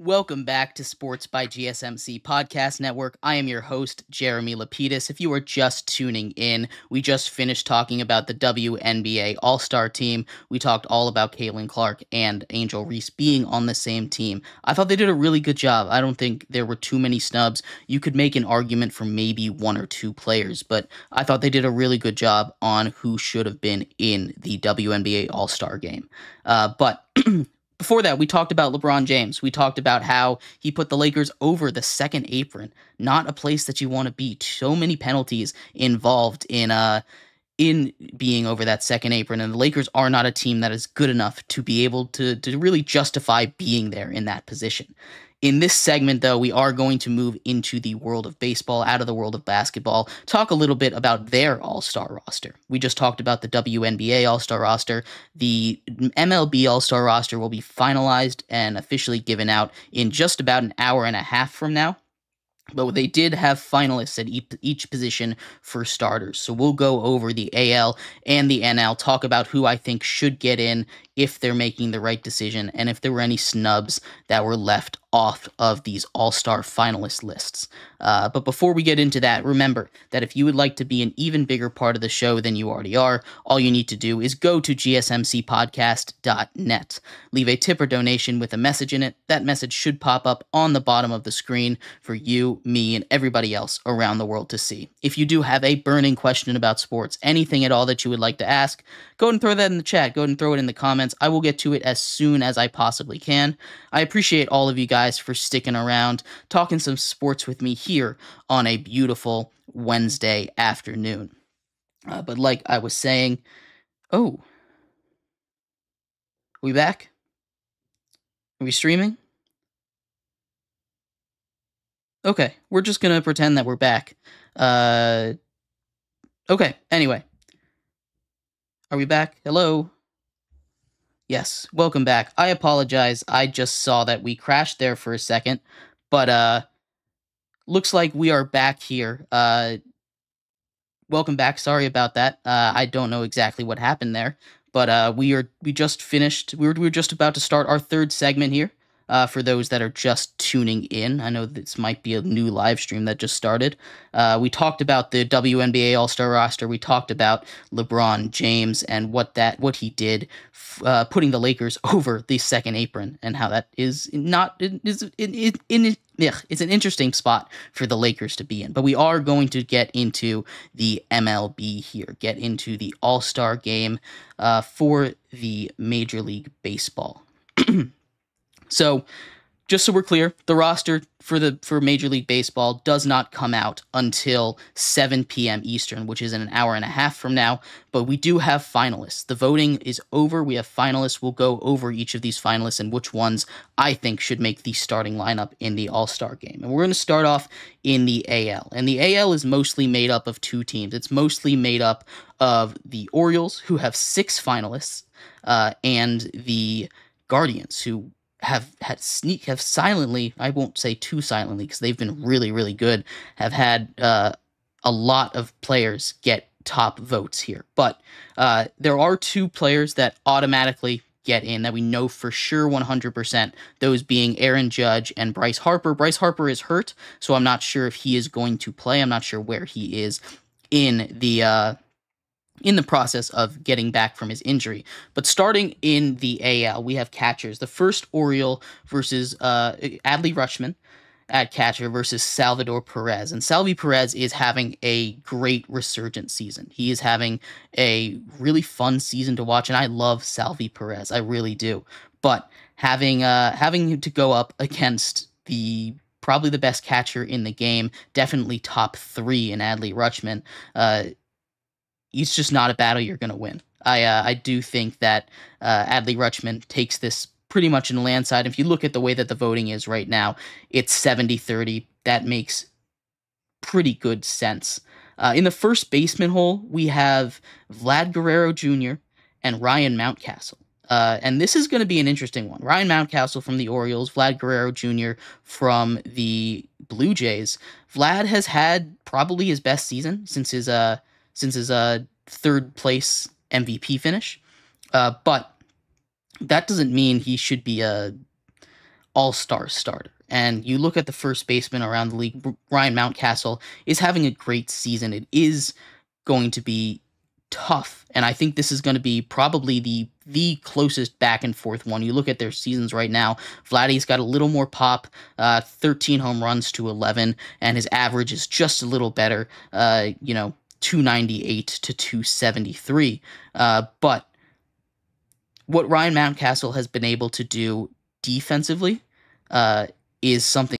Welcome back to Sports by GSMC Podcast Network. I am your host, Jeremy Lapidus. If you are just tuning in, we just finished talking about the WNBA All-Star team. We talked all about Caitlin Clark and Angel Reese being on the same team. I thought they did a really good job. I don't think there were too many snubs. You could make an argument for maybe one or two players, but I thought they did a really good job on who should have been in the WNBA All-Star game. But before that, we talked about LeBron James. We talked about how he put the Lakers over the second apron, not a place that you want to be. So many penalties involved in being over that second apron, and the Lakers are not a team that is good enough to be able to really justify being there in that position. In this segment, though, we are going to move into the world of baseball, out of the world of basketball, talk a little bit about their All-Star roster. We just talked about the WNBA All-Star roster. The MLB All-Star roster will be finalized and officially given out in just about an hour and a half from now. But they did have finalists at each position for starters. So we'll go over the AL and the NL, talk about who I think should get in if they're making the right decision, and if there were any snubs that were left off of these all-star finalist lists. But before we get into that, remember that if you would like to be an even bigger part of the show than you already are, all you need to do is go to gsmcpodcast.net. Leave a tip or donation with a message in it. That message should pop up on the bottom of the screen for you, me, and everybody else around the world to see. If you do have a burning question about sports, anything at all that you would like to ask, go ahead and throw that in the chat. Go ahead and throw it in the comments. I will get to it as soon as I possibly can. I appreciate all of you guys for sticking around, talking some sports with me here on a beautiful Wednesday afternoon. But like I was saying, are we back? Are we streaming? Okay, we're just gonna pretend that we're back. Okay, anyway. Are we back? Hello? Yes, welcome back. I apologize. I just saw that we crashed there for a second, but looks like we are back here. Welcome back. Sorry about that. I don't know exactly what happened there, but we just finished. We were just about to start our third segment here. For those that are just tuning in, I know this might be a new live stream that just started. We talked about the WNBA All-Star roster. We talked about LeBron James and what he did, putting the Lakers over the second apron, and how that is it's an interesting spot for the Lakers to be in. But we are going to get into the MLB here, get into the All-Star game for the Major League Baseball. So, just so we're clear, the roster for Major League Baseball does not come out until 7 p.m. Eastern, which is in an hour and a half from now, but we do have finalists. The voting is over. We have finalists. We'll go over each of these finalists and which ones I think should make the starting lineup in the All-Star game. And we're going to start off in the AL. And the AL is mostly made up of two teams. It's mostly made up of the Orioles, who have 6 finalists, and the Guardians, who have silently, I won't say too silently because they've been really, really good, have had a lot of players get top votes here. But there are 2 players that automatically get in that we know for sure 100%, those being Aaron Judge and Bryce Harper. Bryce Harper is hurt, so I'm not sure if he is going to play. I'm not sure where he is in the process of getting back from his injury. But starting in the AL, we have catchers. The first Oriole versus Adley Rutschman at catcher versus Salvador Perez. And Salvi Perez is having a great resurgent season. He is having a really fun season to watch, and I love Salvi Perez. I really do. But having to go up against probably the best catcher in the game, definitely top 3 in Adley Rutschman, it's just not a battle you're going to win. I do think that Adley Rutschman takes this pretty much in landslide. If you look at the way that the voting is right now, it's 70-30. That makes pretty good sense. In the first baseman hole, we have Vlad Guerrero Jr. and Ryan Mountcastle. And this is going to be an interesting one. Ryan Mountcastle from the Orioles, Vlad Guerrero Jr. from the Blue Jays. Vlad has had probably his best season since his third place MVP finish. But that doesn't mean he should be all-star starter. And you look at the first baseman around the league, Ryan Mountcastle is having a great season. It is going to be tough, and I think this is going to be probably the closest back and forth one. You look at their seasons right now, Vladdy's got a little more pop, 13 home runs to 11, and his average is just a little better, 298 to 273. But what Ryan Mountcastle has been able to do defensively is something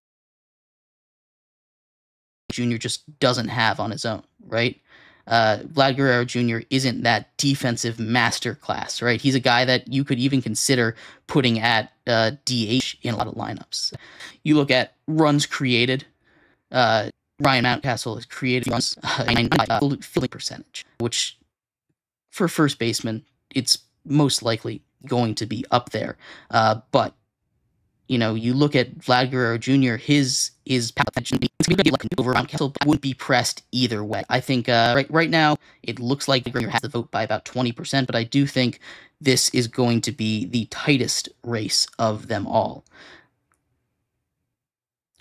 Jr. just doesn't have on his own, right? Vlad Guerrero Jr. isn't that defensive masterclass, right? He's a guy that you could even consider putting at DH in a lot of lineups. You look at runs created. Ryan Mountcastle has created runs, fielding percentage, which for first baseman, it's most likely going to be up there. But you look at Vlad Guerrero Jr., his over Mountcastle wouldn't be pressed either way. I think right now it looks like Guerrero has the vote by about 20%, but I do think this is going to be the tightest race of them all.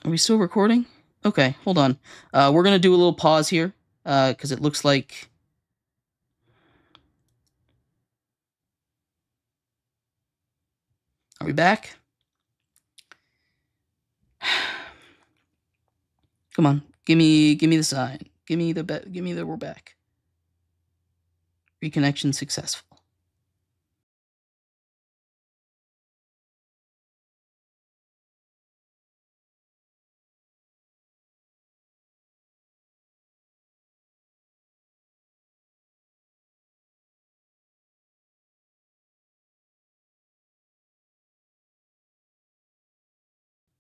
Are we still recording? Okay, hold on. We're going to do a little pause here because it looks like... Are we back? Come on, give me the sign. Give me the we're back. Reconnection successful.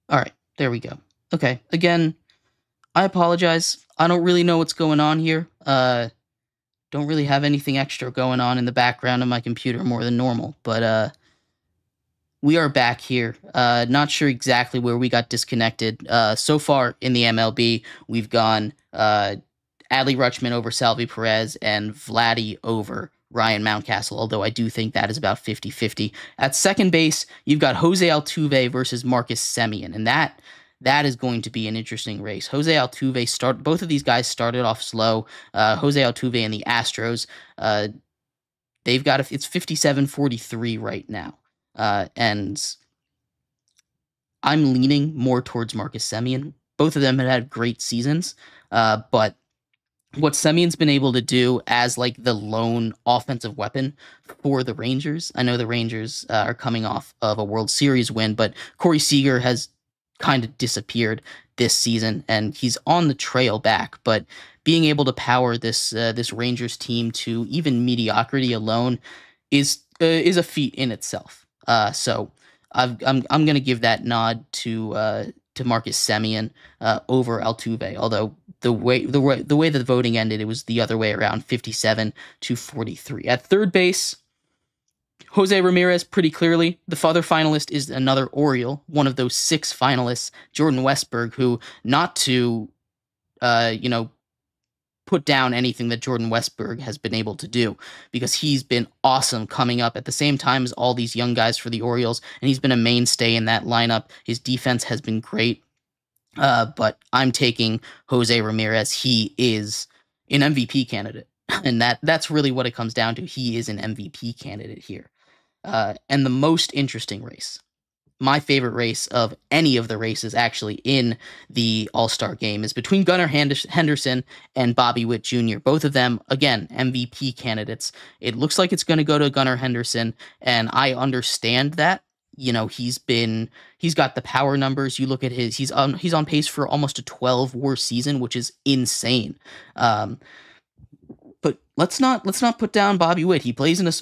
All right, there we go. Okay, again, I apologize. I don't really know what's going on here. Don't really have anything extra going on in the background of my computer more than normal, but we are back here. Not sure exactly where we got disconnected. So far in the MLB, we've gone Adley Rutschman over Salvi Perez and Vladdy over Ryan Mountcastle, although I do think that is about 50-50. At second base, you've got Jose Altuve versus Marcus Semien, and that is going to be an interesting race. Jose Altuve both of these guys started off slow. Jose Altuve and the Astros, they've got it's 57-43 right now. And I'm leaning more towards Marcus Semien. Both of them had great seasons, but what Semien's been able to do as like the lone offensive weapon for the Rangers. I know the Rangers are coming off of a World Series win, but Corey Seager has kind of disappeared this season, and he's on the trail back. But being able to power this Rangers team to even mediocrity alone is a feat in itself. So I'm going to give that nod to Marcus Semien over Altuve. Although the way the voting ended, it was the other way around, 57-43. At third base, Jose Ramirez, pretty clearly. The other finalist is another Oriole, one of those 6 finalists, Jordan Westburg, who, not to, put down anything that Jordan Westburg has been able to do, because he's been awesome coming up at the same time as all these young guys for the Orioles, and he's been a mainstay in that lineup. His defense has been great, but I'm taking Jose Ramirez. He is an MVP candidate, and that's really what it comes down to. He is an MVP candidate here. And the most interesting race, my favorite race of any of the races actually in the All-Star game, is between Gunnar Henderson and Bobby Witt Jr. Both of them, again, MVP candidates. It looks like it's going to go to Gunnar Henderson, and I understand that. He's got the power numbers. You look at he's on pace for almost a 12 WAR season, which is insane. But let's not put down Bobby Witt. He plays in a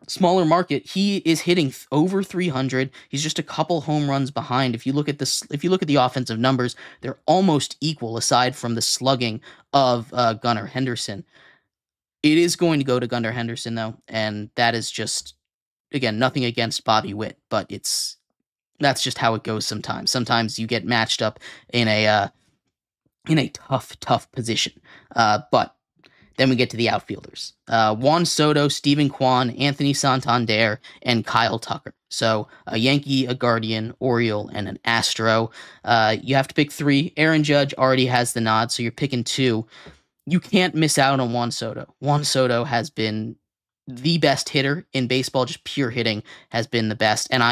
smaller market. He is hitting over 300. He's just a couple home runs behind. If you look at the offensive numbers, they're almost equal aside from the slugging of Gunnar Henderson. It is going to go to Gunnar Henderson though, and that is just, again, nothing against Bobby Witt, but that's just how it goes sometimes. Sometimes you get matched up in a tough position. But then we get to the outfielders. Juan Soto, Steven Kwan, Anthony Santander, and Kyle Tucker. So a Yankee, a Guardian, Oriole, and an Astro. You have to pick 3. Aaron Judge already has the nod, so you're picking 2. You can't miss out on Juan Soto. Juan Soto has been the best hitter in baseball, just pure hitting has been the best. And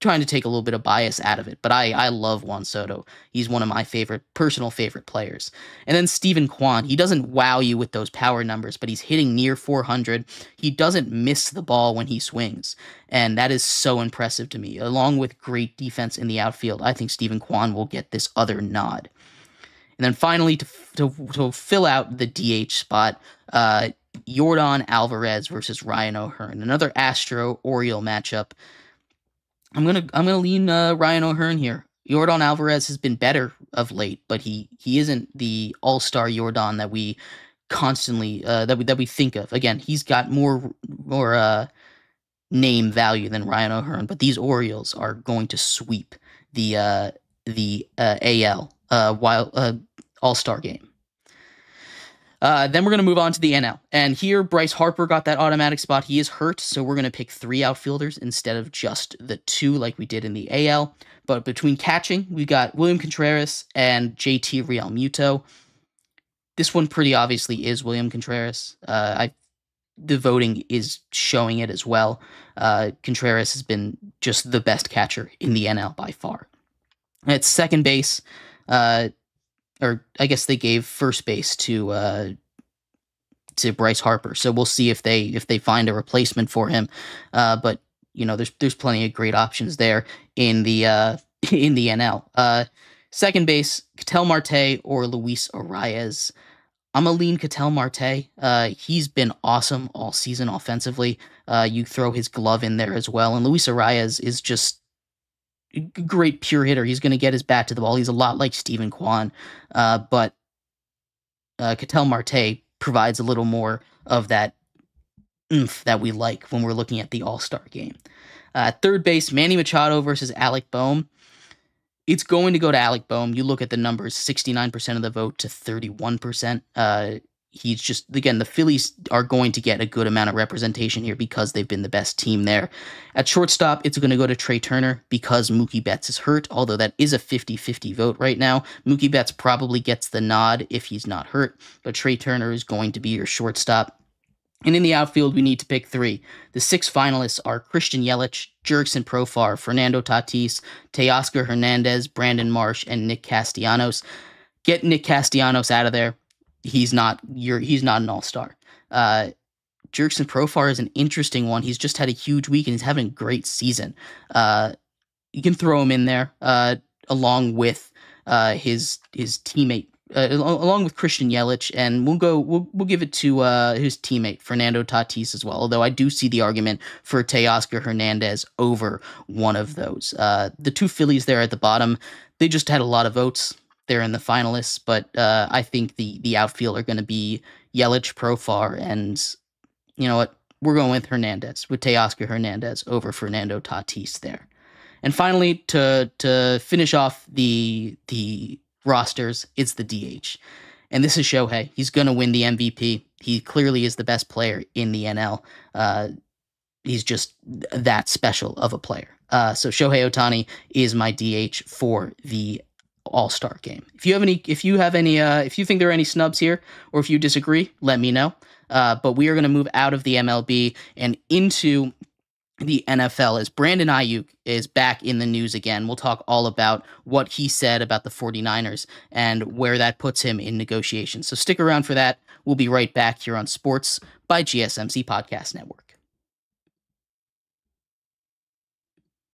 trying to take a little bit of bias out of it, but I love Juan Soto. He's one of my personal favorite players. And then Steven Kwan, he doesn't wow you with those power numbers, but he's hitting near 400. He doesn't miss the ball when he swings, and that is so impressive to me. Along with great defense in the outfield, I think Steven Kwan will get this other nod. And then finally, to fill out the DH spot, Yordan Alvarez versus Ryan O'Hearn, another Astro Oriole matchup. I'm gonna lean Ryan O'Hearn here. Yordan Alvarez has been better of late, but he isn't the all-star Yordan that we constantly that we think of. Again, he's got more name value than Ryan O'Hearn, but these Orioles are going to sweep the AL All-Star game. Then we're going to move on to the NL. And here, Bryce Harper got that automatic spot. He is hurt, so we're going to pick 3 outfielders instead of just the 2 like we did in the AL. But between catching, we got William Contreras and JT Realmuto. This one pretty obviously is William Contreras. The voting is showing it as well. Contreras has been just the best catcher in the NL by far. At second base, or I guess they gave first base to Bryce Harper. So we'll see if they find a replacement for him. But there's plenty of great options there in the NL. Second base, Ketel Marte or Luis Arias. I'm a lean Ketel Marte. He's been awesome all season offensively. You throw his glove in there as well, and Luis Arias is just great pure hitter. He's going to get his bat to the ball. He's a lot like Steven Kwan, but Ketel Marte provides a little more of that oomph that we like when we're looking at the All-Star game. Third base, Manny Machado versus Alec Boehm. It's going to go to Alec Boehm. You look at the numbers, 69% of the vote to 31%. He's just, again, the Phillies are going to get a good amount of representation here because they've been the best team there. At shortstop, it's going to go to Trey Turner because Mookie Betts is hurt, although that is a 50-50 vote right now. Mookie Betts probably gets the nod if he's not hurt, but Trey Turner is going to be your shortstop. And in the outfield, we need to pick 3. The 6 finalists are Christian Yelich, Jurickson Profar, Fernando Tatis, Teoscar Hernandez, Brandon Marsh, and Nick Castellanos. Get Nick Castellanos out of there. He's not an all-star. Jurickson Profar is an interesting one. He's just had a huge week and he's having a great season. You can throw him in there along with his teammate. Along with Christian Yelich, and we'll give it to his teammate Fernando Tatis as well. Although I do see the argument for Teoscar Hernandez over one of those. The 2 Phillies there at the bottom, they just had a lot of votes. They're in the finalists, but I think the outfield are going to be Yelich, Profar, and you know what? We're going with Hernandez, with Teoscar Hernandez over Fernando Tatis there. And finally, to finish off the rosters, it's the DH. And this is Shohei. He's going to win the MVP. He clearly is the best player in the NL. He's just that special of a player. So Shohei Ohtani is my DH for the All-Star game. If you think there are any snubs here, or if you disagree, let me know. But we are going to move out of the MLB and into the NFL as Brandon Aiyuk is back in the news again. We'll talk all about what he said about the 49ers and where that puts him in negotiations. So stick around for that. We'll be right back here on Sports by GSMC Podcast Network.